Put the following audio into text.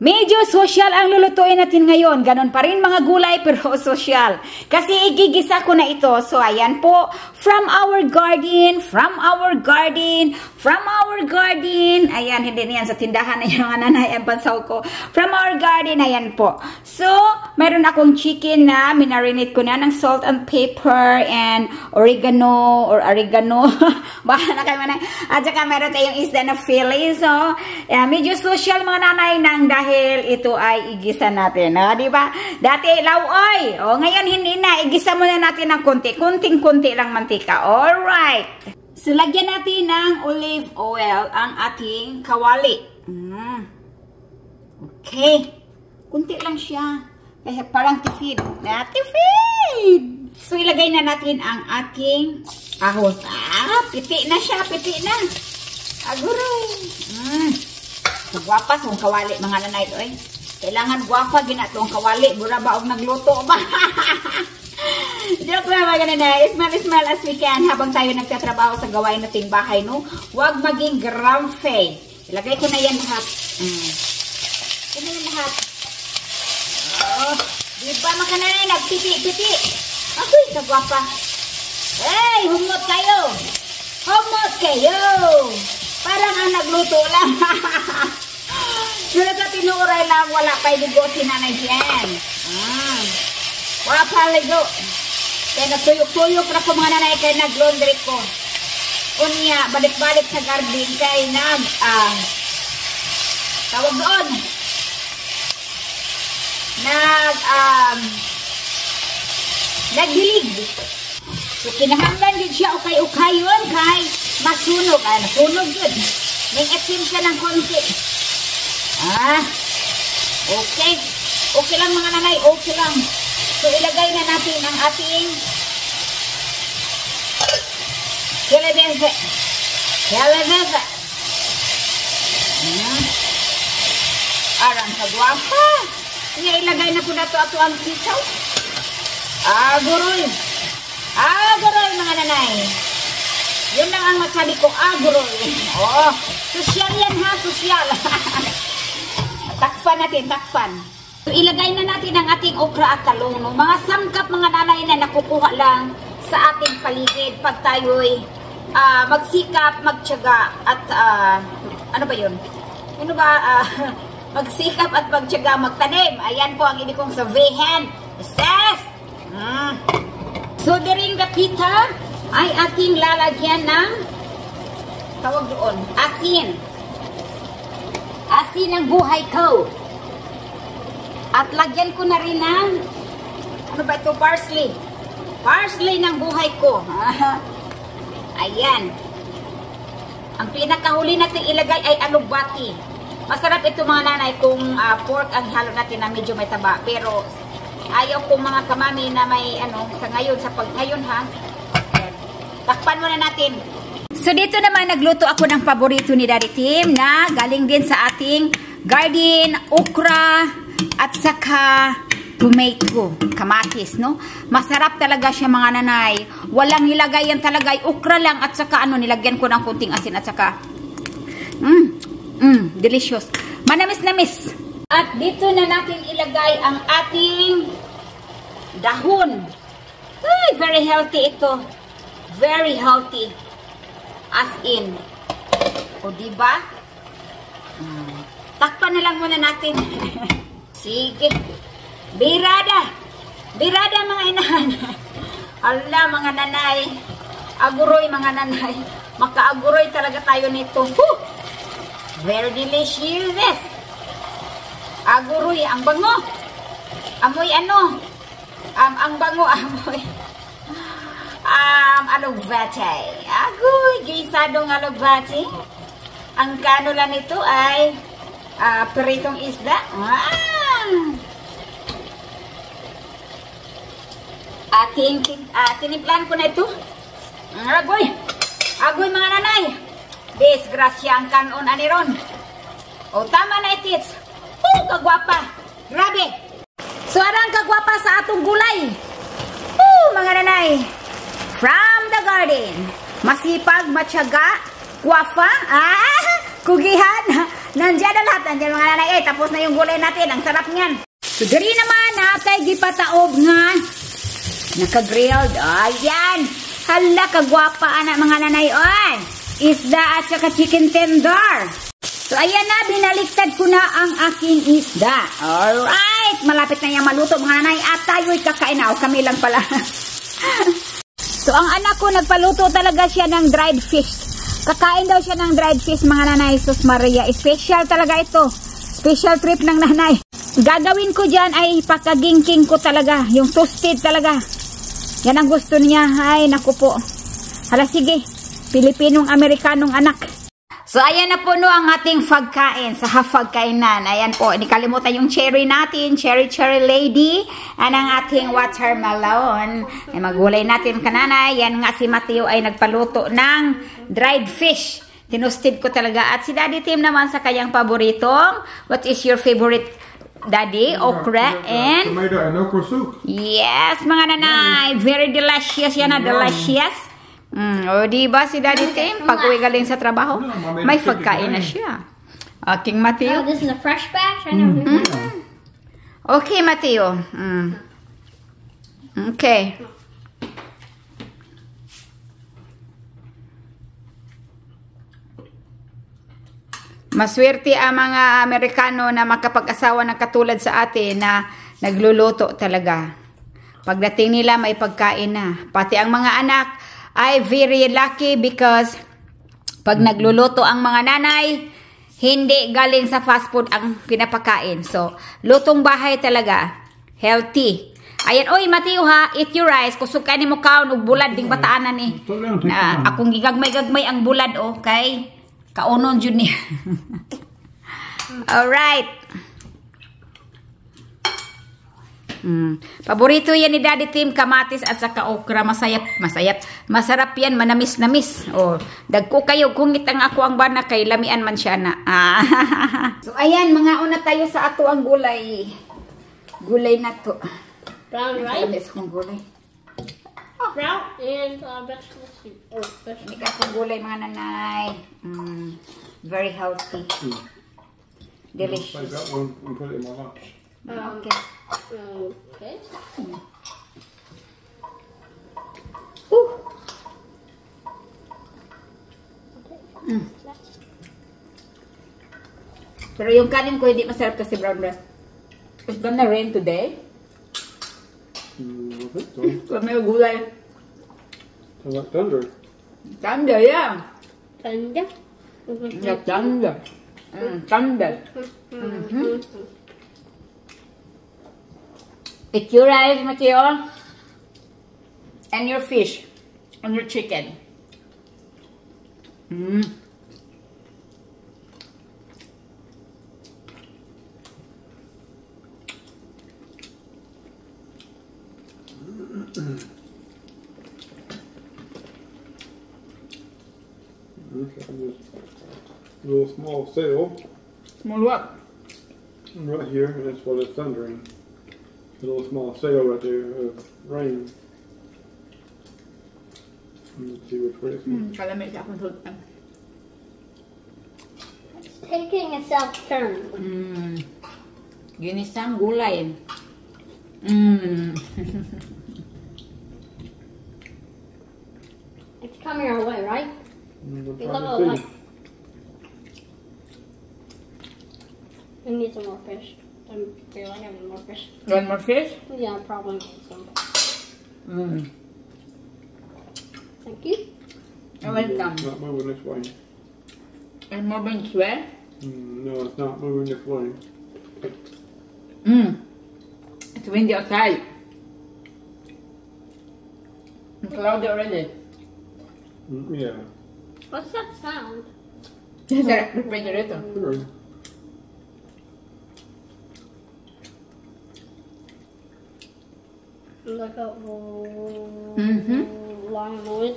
Medyo social ang lulutuin natin ngayon. Ganon pa rin mga gulay pero social. Kasi igigisa ko na ito. So ayan po. From our garden. Ayan, hindi niyan sa tindahan na yung nanay ang pansaw ko. From our garden, ayan po. So, meron akong chicken na minarinate ko na ng salt and pepper and oregano. Bahala na kayo manay. At saka meron tayong isda na fillet. So, medyo social mga nanay nang dahil ito ay igisa natin. Diba? Dati, lauoy. Ngayon hindi na. Igisa muna natin ng konti. Kunting-kunti lang mantika. Alright. So, lagyan natin ng olive oil ang ating kawali. Okay. Kunti lang siya. Kaya parang tifid. Tifid! So, ilagay na natin ang ating ahos. Piti na siya. Piti na. Aguroy. Guwapa sa kawali, mga nanay. Kailangan guwapa ginatong kawali. Bura ba og nagluto ba? Joke lang mga nanay. Smile as we can habang tayo nagtatrabaho sa gawain nating bahay, no? Huwag maging grumpy. Ilagay ko na yan lahat. Ito na yan lahat. Diba mga nanay, nagpiti-piti. Ako'y kagwapa. Hey, humot kayo. Humot kayo. Parang ang nagluto lang. Sila sa tinuray lang, wala pa ilugo si nanay yan. Wala pa ligo. Kaya nagtuyok-tuyok na ko mga nanay kaya nag-laundry ko. Unya, balik-balik sa garden kaya tawag doon. Nagdilig. So, kinahanglan din siya ukay-ukayon kay masunog. Nasunog yun. May asim siya ng konti. Okay. Okay lang mga nanay. Okay lang. So, ilagay na natin ang ating kalamansi. Arang sa guwapa. Kaya ilagay na po na ito ato ang sitaw. Aguroy. Aguroy mga nanay. Yun lang ang masabi ko. Aguroy. Sosyal yan ha. Sosyal. Takpan natin. Takpan. So, ilagay na natin ang ating okra at talong. No? Mga sangkap mga nanay na nakukuha lang sa ating paligid pag tayo'y magsikap, magtiyaga at ano ba yun? Ano ba? Magsikap at magtiyaga, magtanim. Ayan po ang ibig kong sabihin. Yes! So, during the pita ay ating lalagyan ng tawag doon, asin. Asin ang buhay ko. At lagyan ko na rin ng, ano ba ito? Parsley. Parsley ng buhay ko. Ayan. Ang pinakahuli natin ilagay ay alugbati. Masarap ito mga nanay kung pork ang halo natin na medyo may taba. Pero ayaw kong mga kamami na may sa ngayon, sa ngayon ha. Ayan. Takpan muna natin. So dito naman nagluto ako ng paborito ni Daddy Tim na galing din sa ating garden, okra, at saka tomato, kamatis, no? Masarap talaga siya mga nanay. Walang nilagay yan talaga, okra lang at saka nilagyan ko ng kunting asin at saka delicious. Manamis-namis. At dito na natin ilagay ang ating dahon. Ay, very healthy ito. Very healthy. As in. O diba? Takpan na lang muna natin. Sige. Birada. Birada mga inahan. Ala mga nanay. Aguroy mga nanay. Makaaguroy talaga tayo nito. Very delicious. Aguroy. Ang bango. Amoy ano? Ang bango amoy. Alugbati. Agoy. Gisadong alugbati. Ang kanula nito ay peritong isda. Tiniplan ko na ito. Agoy. Agoy mga nanay. Disgrasya ang kanon aniron. Tama na itits. Kagwapa. Grabe. So, arang kagwapa sa atong gulay. Mga nanay. From the garden. Masipag, matyaga, guwapa, kugihan, Nandiyan na lahat. Nandiyan mga nanay. Eh, tapos na yung gulay natin. Ang sarap niyan. So, diri naman natay gipataob nga. Naka-grilled. Ayan. Hala, kagwapa anak mga nanay. Oy. Isda at saka chicken tender. So, ayan na. Binaliktad ko na ang aking isda. Alright. Malapit na yung maluto mga nanay. At tayo'y kakain na. O, kami lang pala. So, ang anak ko, nagpaluto talaga siya ng dried fish. Kakain daw siya ng dried fish, mga nanay. Sus Maria, special talaga ito. Special trip ng nanay. Gagawin ko dyan ay pakagingking ko talaga. Yung toasted talaga. Yan ang gusto niya. Ay, naku po. Hala, sige. Pilipinong-Amerikanong anak. So, ayan na po no ang ating pagkain sa hapagkainan. Ayan po, hindi kalimutan yung cherry natin, cherry lady. At ang ating watermelon. Ay, magulay natin kanana. Yan nga si Mateo ay nagpaluto ng dried fish. Tinusted ko talaga. At si Daddy Tim naman sa kanyang paboritong. What is your favorite, Daddy? Okra and? Tomato and okra soup. Yes, mga nanay. Very delicious yan na, delicious. O, diba si Daddy Tim? Pag uwi galing sa trabaho, may pagkain na siya. King Mateo. Oh, this is a fresh batch? I know. Okay, Mateo. Okay. Maswerte ang mga Amerikano na makapag-asawa ng katulad sa atin na nagluluto talaga. Pagdating nila, may pagkain na. Pati ang mga anak ay very lucky because pag nagluluto ang mga nanay, hindi galing sa fast food ang pinapakain. So, lutong bahay talaga. Healthy. Ayan, oy, Mateo ha, eat your rice. Kusog ka ni mo kaon og bulad ding bataanan ni. Na akong gigagmay-gagmay ang bulad okay? Kaunon jud ni. Alright. Paborito yan ni Daddy Tim, kamatis at saka okra. Masarap yan, manamis-namis. Oh, dagko kayo kungit ang ako ang bana kay lamian man siya na. So ayan, mga una tayo sa ato ang gulay. Gulay na to. Brown rice? Gulay. Brown and vegetable soup. Oh, Hindi ka itong gulay mga nanay. Very healthy. Delicious. Take that one and put it in my lunch. Okay. Okay. Pero yung kanin ko hindi masarap kasi brown rice. It's gonna rain today. I think so. So may gulay. I like thunder. Tanda yan. Thunder? Yeah, tanda. Tanda. It's your rice, Mateo. And your fish. And your chicken. Okay, this little small sail Small what? right here, and that's what it's thundering. A little small sail right there of rain. Let's see which way it's going. Kalamit sa akong sultan. It's taking a self-turn. Ginisang gulay. It's coming our way, right? We'll We try love to it. see. We need some more fish. I'm feeling having more fish. One more fish? Yeah, probably need some. Thank you. You're welcome. It's not moving this way. And more beans, well? No, it's not moving this way. It's windy outside. It's cloudy already. Yeah. What's that sound? It's a refrigerator. Sure. Like a Mhm. long noise.